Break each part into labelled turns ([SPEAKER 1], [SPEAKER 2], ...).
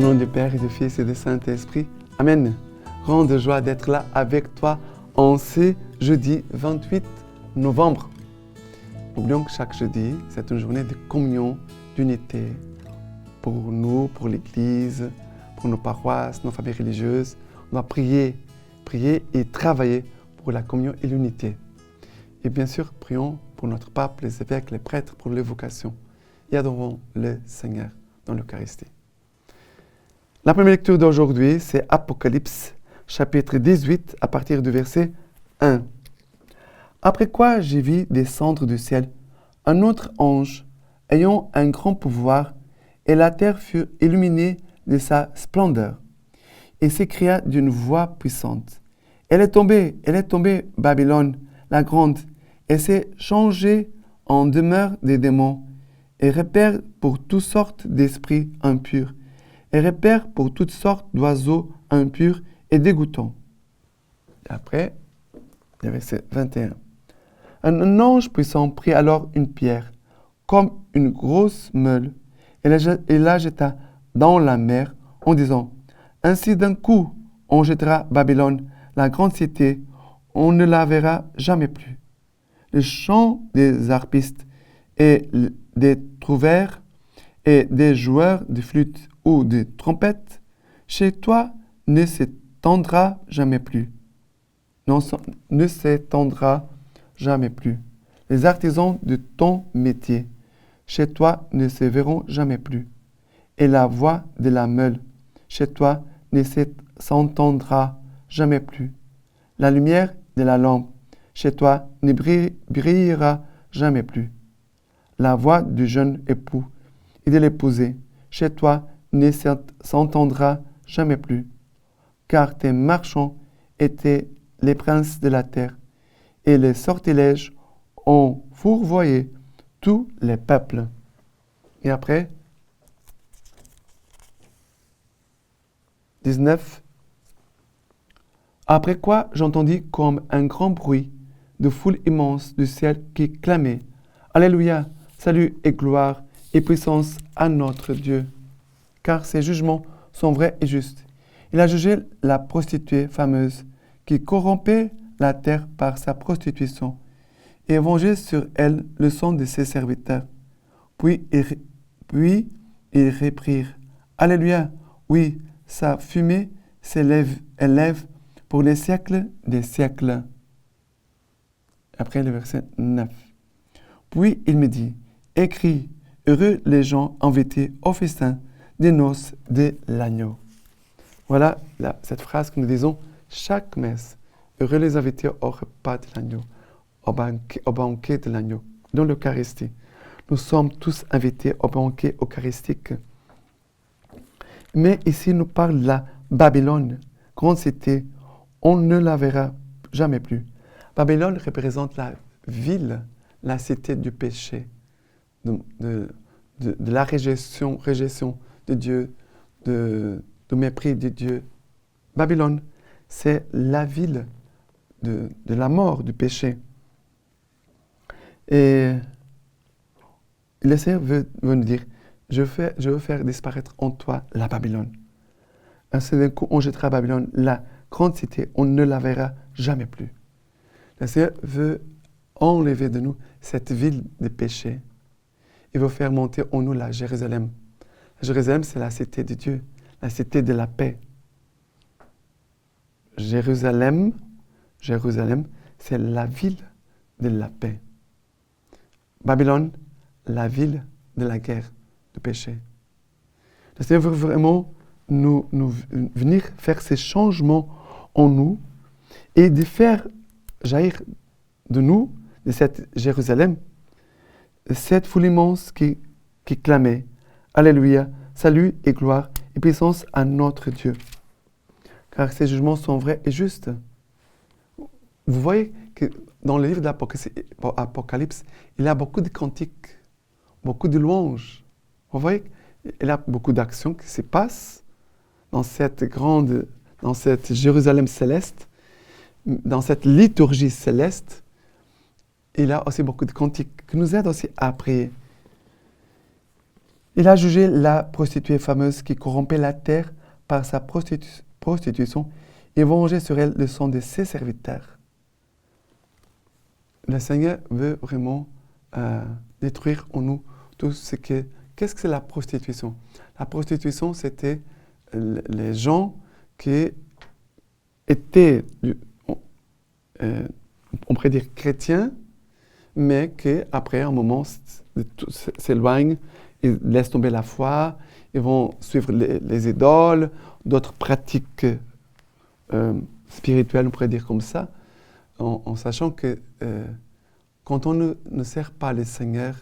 [SPEAKER 1] nom du Père et du Fils et du Saint-Esprit. Amen. Grande joie d'être là avec toi en ce jeudi 28 novembre. N'oublions que chaque jeudi, c'est une journée de communion, d'unité pour nous, pour l'Église, pour nos paroisses, nos familles religieuses. On doit prier et travailler pour la communion et l'unité. Et bien sûr, prions pour notre pape, les évêques, les prêtres, pour les vocations. Et adorons le Seigneur dans l'Eucharistie. La première lecture d'aujourd'hui, c'est Apocalypse, chapitre 18, à partir du verset 1. Après quoi j'ai vu descendre du ciel un autre ange ayant un grand pouvoir, et la terre fut illuminée de sa splendeur. Et s'écria d'une voix puissante: Elle est tombée, Babylone, la grande, et s'est changée en demeure des démons, et repère pour toutes sortes d'esprits impurs, et repère pour toutes sortes d'oiseaux impurs et dégoûtants. Et après, le verset 21. Un ange puissant prit alors une pierre, comme une grosse meule, et la jeta dans la mer, en disant: Ainsi d'un coup, on jettera Babylone, la grande cité, on ne la verra jamais plus. Le chant des harpistes et des trouvères et des joueurs de flûte ou de trompette, chez toi ne s'étendra jamais plus. Ne s'étendra jamais plus. Les artisans de ton métier, chez toi ne se verront jamais plus. Et la voix de la meule, chez toi ne s'entendra jamais plus. La lumière de la lampe, chez toi ne brillera jamais plus. La voix du jeune époux et de l'épousée, chez toi ne s'entendra jamais plus. Car tes marchands étaient les princes de la terre, et les sortilèges ont fourvoyé tous les peuples. Et après, 19. Après quoi j'entendis comme un grand bruit de foule immense du ciel qui clamait: Alléluia, salut et gloire et puissance à notre Dieu, car ses jugements sont vrais et justes. Il a jugé la prostituée fameuse qui corrompait la terre par sa prostitution et vengé sur elle le sang de ses serviteurs. Puis ils reprirent: Alléluia, oui, sa fumée élève pour les siècles des siècles. Après le verset 9. Puis il me dit: Écris, heureux les gens invités au festin des noces de l'agneau. Voilà cette phrase que nous disons chaque messe. Heureux les invités au repas de l'agneau, au banquet de l'agneau, dans l'Eucharistie. Nous sommes tous invités au banquet eucharistique. Mais ici, nous parle de la Babylone, grande cité. On ne la verra jamais plus. Babylone représente la ville, la cité du péché, de la réjection de Dieu, du mépris de Dieu. Babylone, c'est la ville de la mort, du péché. Et le Seigneur veut nous dire: je veux faire disparaître en toi la Babylone. Ainsi d'un coup, on jettera Babylone, la grande cité, on ne la verra jamais plus. Le Seigneur veut enlever de nous cette ville de péché. Il veut faire monter en nous la Jérusalem. La Jérusalem, c'est la cité de Dieu, la cité de la paix. Jérusalem, c'est la ville de la paix. Babylone, la ville de la guerre, du péché. Le Seigneur veut vraiment nous venir faire ces changements en nous et de faire jaillir de nous, de cette Jérusalem, cette foule immense qui clamait: Alléluia, salut et gloire et puissance à notre Dieu. Car ses jugements sont vrais et justes. Vous voyez que dans le livre d'Apocalypse, il y a beaucoup de cantiques, beaucoup de louanges. Vous voyez, il y a beaucoup d'actions qui se passent dans cette Jérusalem céleste, dans cette liturgie céleste. Il y a aussi beaucoup de cantiques qui nous aident aussi à prier. Il a jugé la prostituée fameuse qui corrompait la terre par sa prostitution et vengé sur elle le sang de ses serviteurs. Le Seigneur veut vraiment détruire en nous tout ce que... Qu'est-ce que c'est la prostitution? La prostitution, c'était les gens qui étaient, on pourrait dire chrétiens, mais qui, après un moment, s'éloignent, ils laissent tomber la foi, ils vont suivre les idoles, d'autres pratiques spirituelles, on pourrait dire comme ça, en sachant que quand on ne sert pas le Seigneur,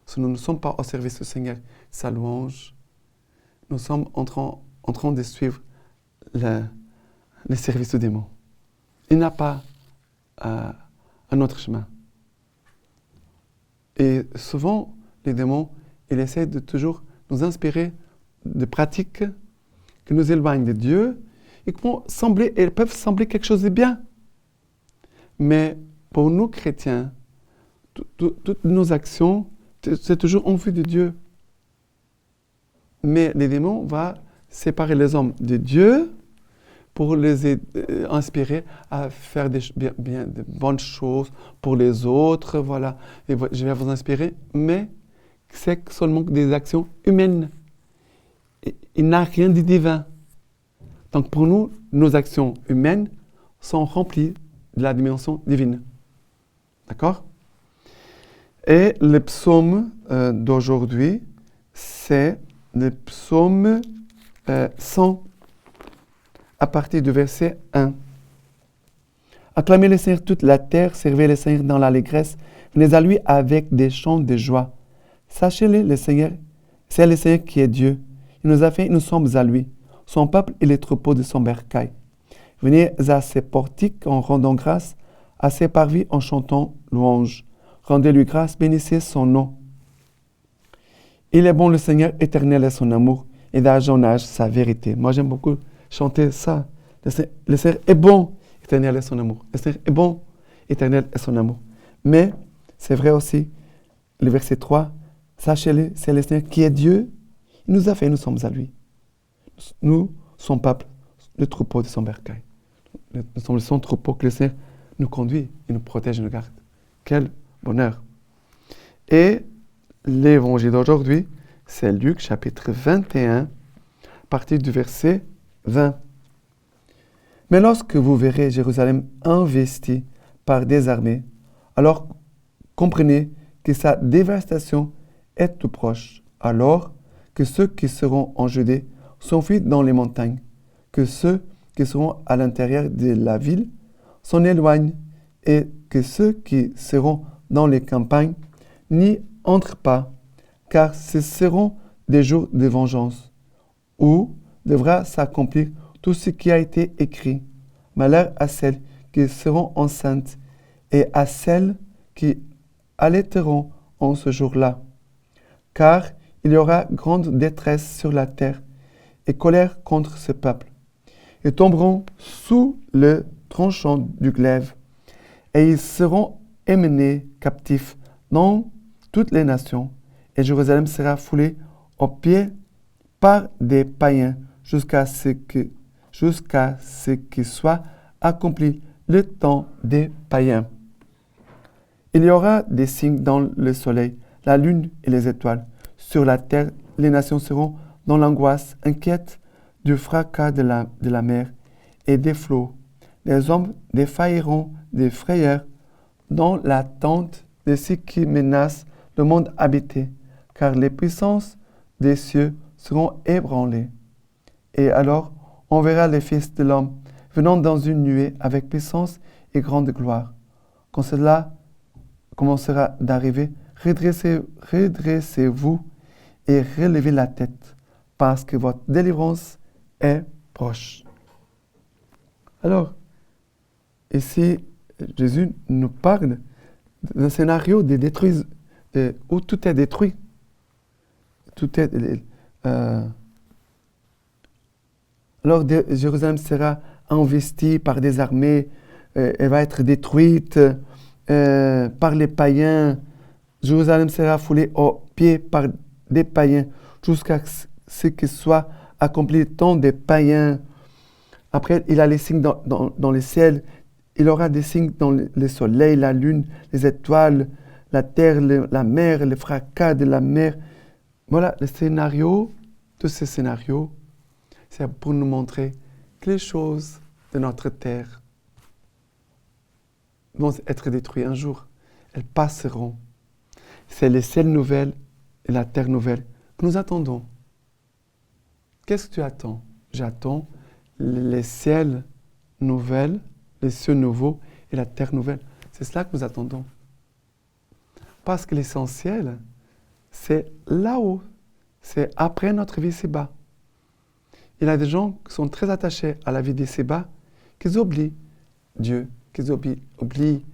[SPEAKER 1] si nous ne sommes pas au service du Seigneur, sa louange, nous sommes en train de suivre le service du démon. Il n'a pas un autre chemin. Et souvent, les démons, ils essaient de toujours nous inspirer de pratiques qui nous éloignent de Dieu et elles peuvent sembler quelque chose de bien. Mais pour nous chrétiens, toutes nos actions, c'est toujours en vue de Dieu. Mais les démons vont séparer les hommes de Dieu pour les inspirer à faire de bonnes choses pour les autres. Voilà, et je vais vous inspirer, mais c'est seulement des actions humaines. Il n'a rien de divin. Donc pour nous, nos actions humaines sont remplies de la dimension divine. D'accord? Et le psaume d'aujourd'hui, c'est le psaume 100, à partir du verset 1. Acclamez le Seigneur toute la terre, servez le Seigneur dans l'allégresse, venez à lui avec des chants de joie. Sachez-le, le Seigneur, c'est le Seigneur qui est Dieu. Il nous a fait, nous sommes à lui, son peuple et les troupeaux de son bercail. Venez à ses portiques en rendant grâce, à ses parvis en chantant louange. Rendez-lui grâce, bénissez son nom. Il est bon le Seigneur, éternel est son amour, et d'âge en âge sa vérité. Moi j'aime beaucoup chanter ça. Le Seigneur est bon, éternel est son amour. Le Seigneur est bon, éternel est son amour. Mais c'est vrai aussi, le verset 3, sachez-le, c'est le Seigneur qui est Dieu. Il nous a fait, nous sommes à lui. Nous, son peuple, le troupeau de son bercail. Nous sommes son troupeau que le Seigneur nous conduit, il nous protège et nous garde. Quel bonheur. Et l'évangile d'aujourd'hui, c'est Luc chapitre 21, à partir du verset 20. Mais lorsque vous verrez Jérusalem investie par des armées, alors comprenez que sa dévastation est tout proche. Alors que ceux qui seront en Judée s'enfuient dans les montagnes, que ceux qui seront à l'intérieur de la ville s'en éloignent, et que ceux qui seront dans les campagnes n'y entrent pas, car ce seront des jours de vengeance, où devra s'accomplir tout ce qui a été écrit. Malheur à celles qui seront enceintes et à celles qui allaiteront en ce jour-là. Car il y aura grande détresse sur la terre et colère contre ce peuple. Ils tomberont sous le tranchant du glaive et ils seront emmenés captifs dans toutes les nations. Et Jérusalem sera foulée aux pieds par des païens jusqu'à ce que soit accompli le temps des païens. Il y aura des signes dans le soleil, la lune et les étoiles. Sur la terre, les nations seront dans l'angoisse, inquiètes du fracas de la mer et des flots. Les hommes défailleront des frayeurs dans l'attente de ce qui menace le monde habité, car les puissances des cieux seront ébranlées. Et alors, on verra les fils de l'homme venant dans une nuée avec puissance et grande gloire. Quand cela commencera d'arriver, redressez-vous et relevez la tête, parce que votre délivrance est proche. Alors, ici, Jésus nous parle d'un scénario où tout est détruit. Alors, Jérusalem sera investie par des armées, elle va être détruite par les païens. Jérusalem sera foulée aux pieds par des païens, jusqu'à ce que soit accompli le temps des païens. Après, il a les signes dans les ciels. Il aura des signes dans le soleil, la lune, les étoiles, la terre, la mer, le fracas de la mer. Voilà, le scénario, tous ces scénarios, c'est pour nous montrer que les choses de notre terre vont être détruites un jour. Elles passeront. C'est le ciel nouvel et la terre nouvelle que nous attendons. Qu'est-ce que tu attends? J'attends les ciels nouvelles, les cieux nouveaux et la terre nouvelle. C'est cela que nous attendons. Parce que l'essentiel, c'est là-haut. C'est après notre vie ici-bas. Il y a des gens qui sont très attachés à la vie d'ici-bas, qu'ils oublient Dieu, qu'ils oublient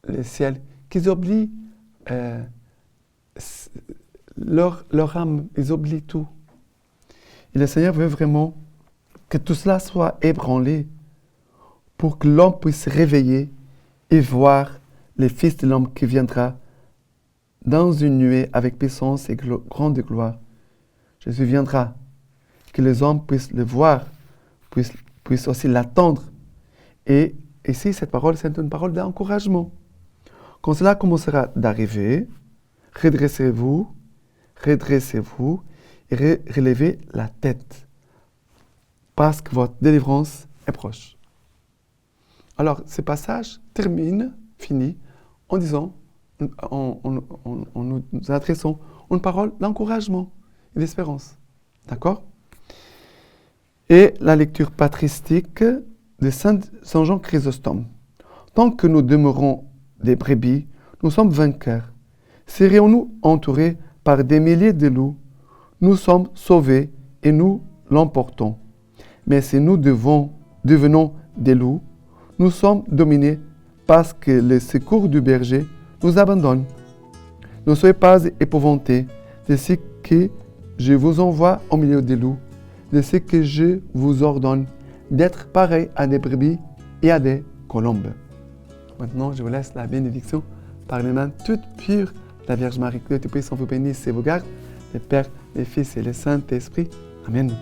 [SPEAKER 1] le ciel, qu'ils oublient leur âme, ils oublient tout. Et le Seigneur veut vraiment que tout cela soit ébranlé pour que l'homme puisse se réveiller et voir le Fils de l'homme qui viendra dans une nuée avec puissance et grande gloire. Jésus viendra, que les hommes puissent le voir, puissent aussi l'attendre. Et ici, cette parole, c'est une parole d'encouragement. Quand cela commencera d'arriver, redressez-vous et relevez la tête, parce que votre délivrance est proche. Alors, ce passage finit, en disant, en nous adressant une parole d'encouragement et d'espérance. D'accord? Et la lecture patristique de Saint Jean Chrysostome. Tant que nous demeurons des brebis, nous sommes vainqueurs. Serions-nous entourés par des milliers de loups, nous sommes sauvés et nous l'emportons. Mais si nous devenons des loups, nous sommes dominés parce que le secours du berger nous abandonne. Ne soyez pas épouvantés de ce que je vous envoie au milieu des loups, de ce que je vous ordonne d'être pareils à des brebis et à des colombes. Maintenant, je vous laisse la bénédiction par les mains toutes pures de la Vierge Marie. Que Dieu Tout-Puissant vous bénisse et vous garde, le Père, le Fils et le Saint-Esprit. Amen.